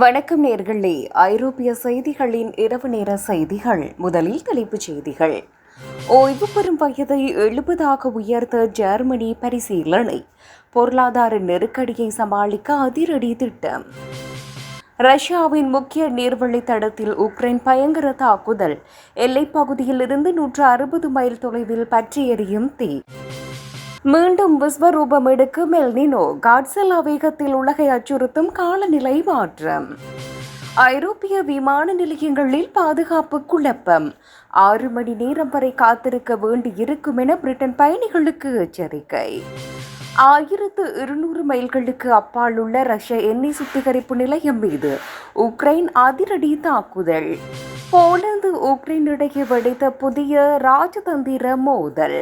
வணக்கம் நேர்களே. ஐரோப்பிய செய்திகளின் இரவு நேர செய்திகள். முதலில் தலைப்புச் செய்திகள். ஓய்வு பெறும் வயதை 70 உயர்த்த ஜெர்மனி பரிசீலனை. பொருளாதார நெருக்கடியை சமாளிக்க அதிரடி திட்டம். ரஷ்யாவின் முக்கிய நீர்வழித்தடத்தில் உக்ரைன் பயங்கர தாக்குதல். எல்லைப் பகுதியில் இருந்து 160 மைல் தொலைவில் பற்றி எரியும் தீ. மீண்டும் விஸ்வரூபம் எடுக்கும் எல் நினோ. காட்ஸில்லா வேகத்தில் உலகை அச்சுறுத்தும் காலநிலை மாற்றம். ஐரோப்பிய விமான நிலையங்களில் பாதுகாப்பு குழப்பம். 6 மணி நேரம் வரை காத்திருக்க வேண்டியிருக்கும் என பிரிட்டன் பயணிகளுக்கு எச்சரிக்கை. 1200 மைல்களுக்கு அப்பால் உள்ள ரஷ்ய எண்ணெய் சுத்திகரிப்பு நிலையம் மீது உக்ரைன் அதிரடி தாக்குதல். போலந்து உக்ரைன் இடையே வெடித்த புதிய ராஜதந்திர மோதல்.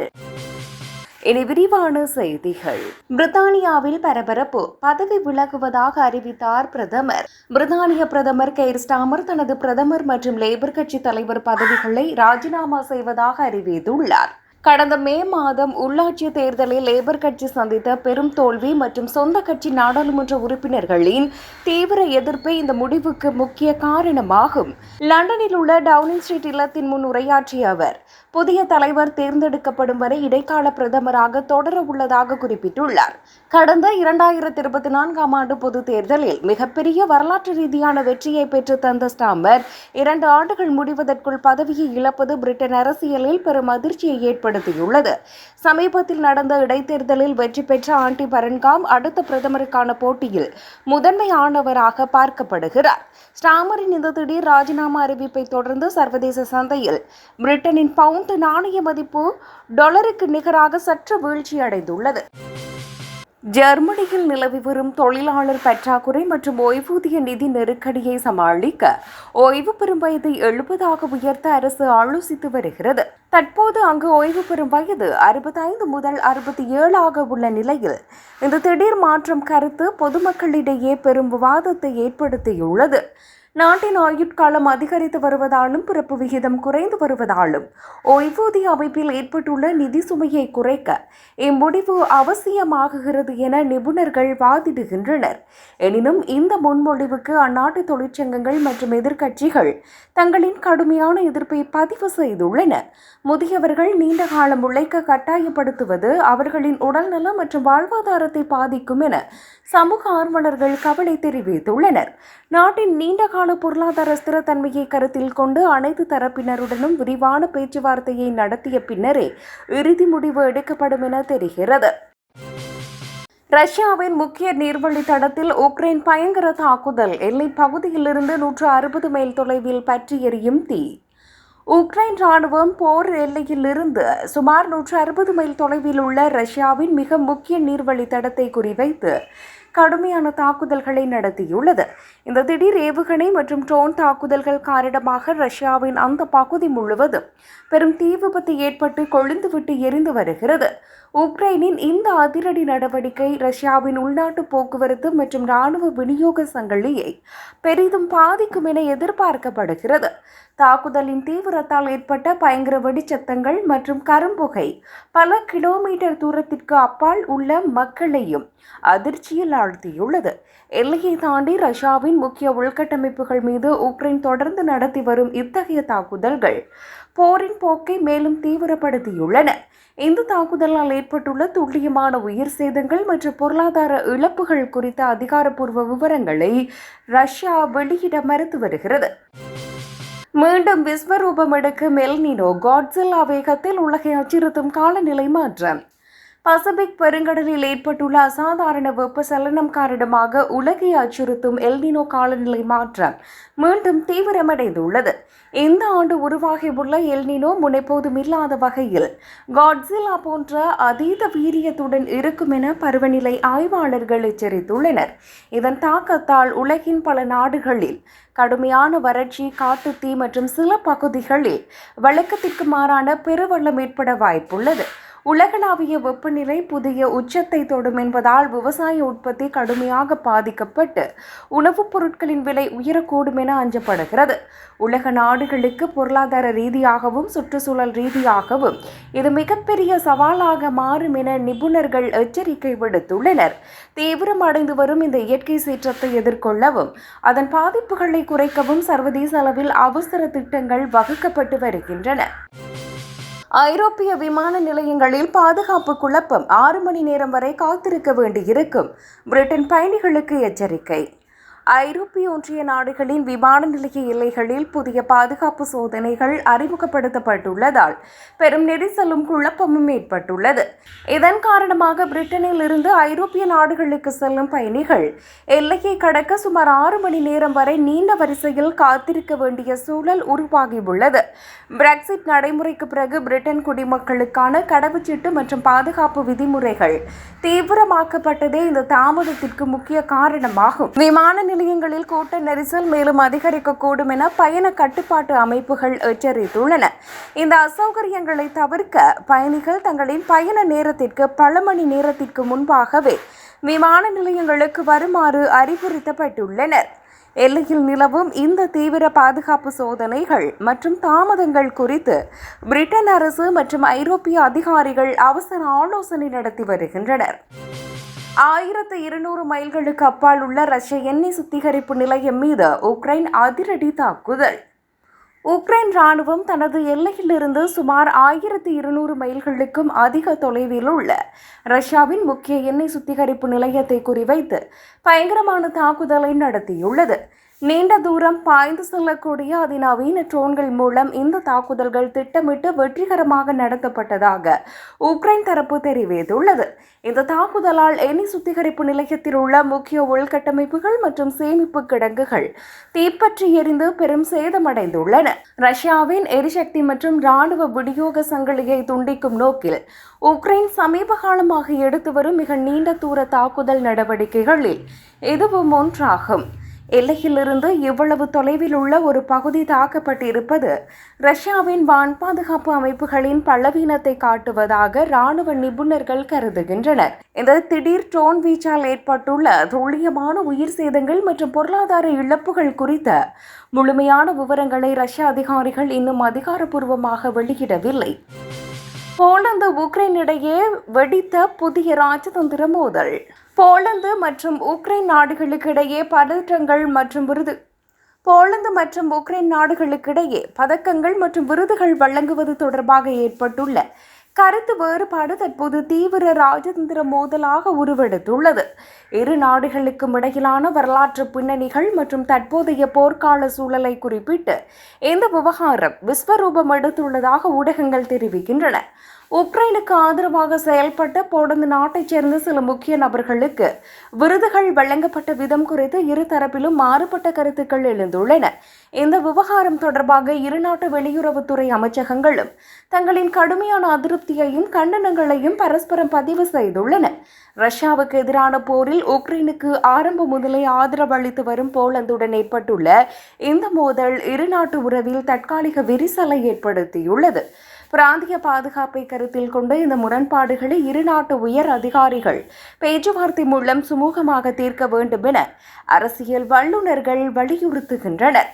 இனி விரிவான செய்திகள். பிரித்தானியாவில் பரபரப்பு. பதவி விலகுவதாக அறிவித்தார் பிரதமர். பிரித்தானிய பிரதமர் கெய்ர் ஸ்டாமர் தனது பிரதமர் மற்றும் லேபர் கட்சி தலைவர் பதவிகளை ராஜினாமா செய்வதாக அறிவித்துள்ளார். கடந்த மே மாதம் உள்ளாட்சி தேர்தலில் லேபர் கட்சி சந்தித்த பெரும் தோல்வி மற்றும் சொந்த கட்சி நாடாளுமன்ற உறுப்பினர்களின் தீவிர எதிர்ப்பே இந்த முடிவுக்கு முக்கிய காரணமாகும். லண்டனில் உள்ள டவுனிங் ஸ்ட்ரீட் இல்லத்தின் முன் உரையாற்றிய அவர், புதிய தலைவர் தேர்ந்தெடுக்கப்படும் வரை இடைக்கால பிரதமராக தொடர உள்ளதாக குறிப்பிட்டுள்ளார். கடந்த 2024 ஆண்டு பொது தேர்தலில் மிகப்பெரிய வரலாற்று ரீதியான வெற்றியை பெற்று தந்த ஸ்டாமர் 2 ஆண்டுகள் முடிவதற்குள் பதவியை இழப்பது பிரிட்டன் அரசியலில் பெரும் அதிர்ச்சியை ஏற்படுத்தியுள்ளது. சமீபத்தில் நடந்த இடைத்தேர்தலில் வெற்றி பெற்ற ஆண்டி பரன்காம் அடுத்த பிரதமருக்கான போட்டியில் முதன்மையானவராக பார்க்கப்படுகிறார். ஸ்டாமரின் இந்த திடீர் ராஜினாமா அறிவிப்பை தொடர்ந்து சர்வதேச சந்தையில் பிரிட்டனின் பவுண்ட் நாணய மதிப்பு டாலருக்கு நிகராக சற்று வீழ்ச்சி அடைந்துள்ளது. ஜெர்மனியில் நிலவி வரும் தொழிலாளர் பற்றாக்குறை மற்றும் ஓய்வூதிய நிதி நெருக்கடியை சமாளிக்க ஓய்வு பெறும் வயதை 70 உயர்த்த அரசு ஆலோசித்து வருகிறது. தற்போது அங்கு ஓய்வு பெறும் வயது 65 முதல் 67 உள்ள நிலையில் இந்த திடீர் மாற்றம் கருத்து பொதுமக்களிடையே பெரும் விவாதத்தை ஏற்படுத்தியுள்ளது. நாட்டின் ஆயுட்காலம் அதிகரித்து வருவதாலும் பிறப்பு விகிதம் குறைந்து வருவதாலும் ஓய்வூதிய அமைப்பில் ஏற்பட்டுள்ள நிதி சுமையை குறைக்க இம்முடிவு அவசியமாகிறது என நிபுணர்கள் வாதிடுகின்றனர். எனினும் இந்த முன்மொழிவுக்கு அந்நாட்டு தொழிற்சங்கங்கள் மற்றும் எதிர்க்கட்சிகள் தங்களின் கடுமையான எதிர்ப்பை பதிவு செய்துள்ளன. முதியவர்கள் நீண்ட காலம் உழைக்க கட்டாயப்படுத்துவது அவர்களின் உடல்நலம் மற்றும் வாழ்வாதாரத்தை பாதிக்கும் என சமூக ஆர்வலர்கள் கவலை தெரிவித்துள்ளனர். நாட்டின் நீண்டகால பொருளாதார ஸ்திரத்தன்மையை கருத்தில் கொண்டு அனைத்து தரப்பினருடனும் விரிவான பேச்சுவார்த்தையை நடத்திய பின்னரே இறுதி முடிவு எடுக்கப்படும் என தெரிகிறது. ரஷ்யாவின் முக்கிய நீர்வழித்தடத்தில் உக்ரைன் பயங்கர தாக்குதல். எல்லைப் பகுதியிலிருந்து 160 மைல் தொலைவில் பற்றி எரியும் தீ. உக்ரைன் ராணுவம் போர் எல்லையிலிருந்து சுமார் 160 மைல் தொலைவில் உள்ள ரஷ்யாவின் மிக முக்கிய நீர்வழித்தடத்தை குறிவைத்து கடுமையான தாக்குதல்களை நடத்தியுள்ளது. இந்த திடீர் ஏவுகணை மற்றும் ட்ரோன் தாக்குதல்கள் காரணமாக ரஷ்யாவின் அந்த பகுதி முழுவதும் பெரும் தீ விபத்து ஏற்பட்டு கொழுந்துவிட்டு எரிந்து வருகிறது. உக்ரைனின் இந்த அதிரடி நடவடிக்கை ரஷ்யாவின் உள்நாட்டு போக்குவரத்து மற்றும் இராணுவ விநியோக சங்கிலியை பெரிதும் பாதிக்கும் என எதிர்பார்க்கப்படுகிறது. தாக்குதலின் தீவிரத்தால் ஏற்பட்ட பயங்கர வெடிச்சத்தங்கள் மற்றும் கரும்புகை பல கிலோமீட்டர் தூரத்திற்கு அப்பால் உள்ள மக்களையும் அதிர்ச்சியில் ஆழ்த்தியுள்ளது. எல்லையை தாண்டி ரஷ்யாவின் முக்கிய உள்கட்டமைப்புகள் மீது உக்ரைன் தொடர்ந்து நடத்தி வரும் இத்தகைய தாக்குதல்கள் போரின் போக்கை மேலும் தீவிரப்படுத்தியுள்ளன. இந்த தாக்குதலால் ஏற்பட்டுள்ள துல்லியமான உயிர் சேதங்கள் மற்றும் பொருளாதார இழப்புகள் குறித்த அதிகாரப்பூர்வ விவரங்களை ரஷ்யா வெளியிட மறுத்து வருகிறது. மீண்டும் விஸ்வரூபம் எடுக்கும் எல் நினோ. காட்ஸில்லா வேகத்தில் உலகை அச்சுறுத்தும் காலநிலை மாற்றம். பசிபிக் பெருங்கடலில் ஏற்பட்டுள்ள அசாதாரண வெப்பச்சலனம் காரணமாக உலகை அச்சுறுத்தும் எல் நினோ காலநிலை மாற்றம் மீண்டும் தீவிரமடைந்துள்ளது. இந்த ஆண்டு உருவாகியுள்ள எல் நினோ முன்னெப்போதும் இல்லாத வகையில் காட்ஸில்லா போன்ற அதீத வீரியத்துடன் இருக்கும் என பருவநிலை ஆய்வாளர்கள் எச்சரித்துள்ளனர். இதன் தாக்கத்தால் உலகின் பல நாடுகளில் கடுமையான வறட்சி, காட்டுத்தீ மற்றும் சில பகுதிகளில் வழக்கத்திற்கு மாறான பெருவெள்ளம் ஏற்பட வாய்ப்புள்ளது. உலகளாவிய வெப்பநிலை புதிய உச்சத்தை தொடும் என்பதால் விவசாய உற்பத்தி கடுமையாக பாதிக்கப்பட்டு உணவுப் பொருட்களின் விலை உயரக்கூடும் என அஞ்சப்படுகிறது. உலக நாடுகளுக்கு பொருளாதார ரீதியாகவும் சுற்றுச்சூழல் ரீதியாகவும் இது மிகப்பெரிய சவாலாக மாறும் என நிபுணர்கள் எச்சரிக்கை விடுத்துள்ளனர். தீவிரமடைந்து வரும் இந்த இயற்கை சீற்றத்தை எதிர்கொள்ளவும் அதன் பாதிப்புகளை குறைக்கவும் சர்வதேச அளவில் அவசர திட்டங்கள் வகுக்கப்பட்டு வருகின்றன. ஐரோப்பிய விமான நிலையங்களில் பாதுகாப்பு குழப்பம், 6 மணி நேரம் வரை காத்திருக்க வேண்டியிருக்கும். பிரிட்டன் பயணிகளுக்கு எச்சரிக்கை. ஐரோப்பிய ஒன்றிய நாடுகளின் விமான நிலைய எல்லைகளில் புதிய பாதுகாப்பு சோதனைகள் அறிமுகப்படுத்தப்பட்டுள்ளதால் பெரும் நெரிசலும் குழப்பமும் ஏற்பட்டுள்ளது. இதன் காரணமாக பிரிட்டனில் இருந்து ஐரோப்பிய நாடுகளுக்கு செல்லும் பயணிகள் எல்லையை கடக்க சுமார் 6 மணி நேரம் வரை நீண்ட வரிசையில் காத்திருக்க வேண்டிய சூழல் உருவாகியுள்ளது. பிரெக்சிட் நடைமுறைக்கு பிறகு பிரிட்டன் குடிமக்களுக்கான கடவுச்சீட்டு மற்றும் பாதுகாப்பு விதிமுறைகள் தீவிரமாக்கப்பட்டதே இந்த தாமதத்திற்கு முக்கிய காரணமாகும். விமான நிலையங்களில் கூட்ட நெரிசல் மேலும் அதிகரிக்கக்கூடும் என பயண கட்டுப்பாட்டு அமைப்புகள் எச்சரித்துள்ளன. இந்த அசௌகரியங்களை தவிர்க்க பயணிகள் தங்களின் பயண நேரத்திற்கு பல மணி நேரத்திற்கு முன்பாகவே விமான நிலையங்களுக்கு வருமாறு அறிவுறுத்தப்பட்டுள்ளனர். எல்லையில் நிலவும் இந்த தீவிர பாதுகாப்பு சோதனைகள் மற்றும் தாமதங்கள் குறித்து பிரிட்டன் அரசு மற்றும் ஐரோப்பிய அதிகாரிகள் அவசர ஆலோசனை நடத்தி வருகின்றனர். 1200 மைல்களுக்கு அப்பால் உள்ள ரஷ்ய எண்ணெய் சுத்திகரிப்பு நிலையம் மீது உக்ரைன் அதிரடி தாக்குதல். உக்ரைன் ராணுவம் தனது எல்லையிலிருந்து சுமார் 1200 மைல்களுக்கும் அதிக தொலைவில் உள்ள ரஷ்யாவின் முக்கிய எண்ணெய் சுத்திகரிப்பு நிலையத்தை குறிவைத்து பயங்கரமான தாக்குதலை நடத்தியுள்ளது. நீண்ட தூரம் பாய்ந்து செல்லக்கூடிய அதிநவீன ட்ரோன்கள் மூலம் இந்த தாக்குதல்கள் திட்டமிட்டு வெற்றிகரமாக நடத்தப்பட்டதாக உக்ரைன் தரப்பு தெரிவித்துள்ளது. இந்த தாக்குதலால் எண்ணெய் சுத்திகரிப்பு நிலையத்தில் உள்ள முக்கிய உள்கட்டமைப்புகள் மற்றும் சேமிப்பு கிடங்குகள் தீப்பற்றி எரிந்து பெரும் சேதமடைந்துள்ளன. ரஷ்யாவின் எரிசக்தி மற்றும் ராணுவ விநியோக சங்கிலியை துண்டிக்கும் நோக்கில் உக்ரைன் சமீப காலமாக எடுத்து வரும் மிக நீண்ட தூர தாக்குதல் நடவடிக்கைகளில் இதுவும் ஒன்றாகும். எல்லையிலிருந்து இவ்வளவு தொலைவில் உள்ள ஒரு பகுதி தாக்கப்பட்டிருப்பது ரஷ்யாவின் வான் பாதுகாப்பு அமைப்புகளின் பலவீனத்தை காட்டுவதாக ராணுவ நிபுணர்கள் கருதுகின்றனர். இந்த திடீர் ட்ரோன் வீச்சால் ஏற்பட்டுள்ள துல்லியமான உயிர் சேதங்கள் மற்றும் பொருளாதார இழப்புகள் குறித்த முழுமையான விவரங்களை ரஷ்ய அதிகாரிகள் இன்னும் அதிகாரப்பூர்வமாக வெளியிடவில்லை. போலந்து உக்ரைன் இடையே வெடித்த புதிய ராஜதந்திர மோதல். போலந்து மற்றும் உக்ரைன் நாடுகளுக்கு இடையே போலந்து மற்றும் உக்ரைன் நாடுகளுக்கிடையே பதக்கங்கள் மற்றும் விருதுகள் வழங்குவது தொடர்பாக ஏற்பட்டுள்ள கருத்து வேறுபாடு தற்போது தீவிர ராஜதந்திர மோதலாக உருவெடுத்துள்ளது. இரு நாடுகளுக்கும் இடையிலான வரலாற்று பின்னணிகள் மற்றும் தற்போதைய போர்க்கால சூழலை குறிப்பிட்டு இந்த விவகாரம் விஸ்வரூபம் எடுத்துள்ளதாக ஊடகங்கள் தெரிவிக்கின்றன. உக்ரைனுக்கு ஆதரவாக செயல்பட்ட போலந்து நாட்டைச் சேர்ந்த சில முக்கிய நபர்களுக்கு விருதுகள் வழங்கப்பட்ட விதம் குறித்து இரு தரப்பிலும் மாறுபட்ட கருத்துக்கள் எழுந்துள்ளன. இந்த விவகாரம் தொடர்பாக இரு நாட்டு வெளியுறவுத்துறை அமைச்சகங்களும் தங்களின் கடுமையான அதிருப்தியையும் கண்டனங்களையும் பரஸ்பரம் பதிவு செய்துள்ளன. ரஷ்யாவுக்கு எதிரான போரில் உக்ரைனுக்கு ஆரம்ப முதலே ஆதரவு அளித்து வரும் போலந்துடன் ஏற்பட்டுள்ள இந்த மோதல் இரு நாட்டு உறவில் தற்காலிக விரிசலை ஏற்படுத்தியுள்ளது. பிராந்திய பாதுகாப்பை கருத்தில் கொண்டு இந்த முரண்பாடுகளை இரு நாட்டு உயர் அதிகாரிகள் பேச்சுவார்த்தை மூலம் சுமூகமாக தீர்க்க வேண்டும் என அரசியல் வல்லுநர்கள் வலியுறுத்துகின்றனர்.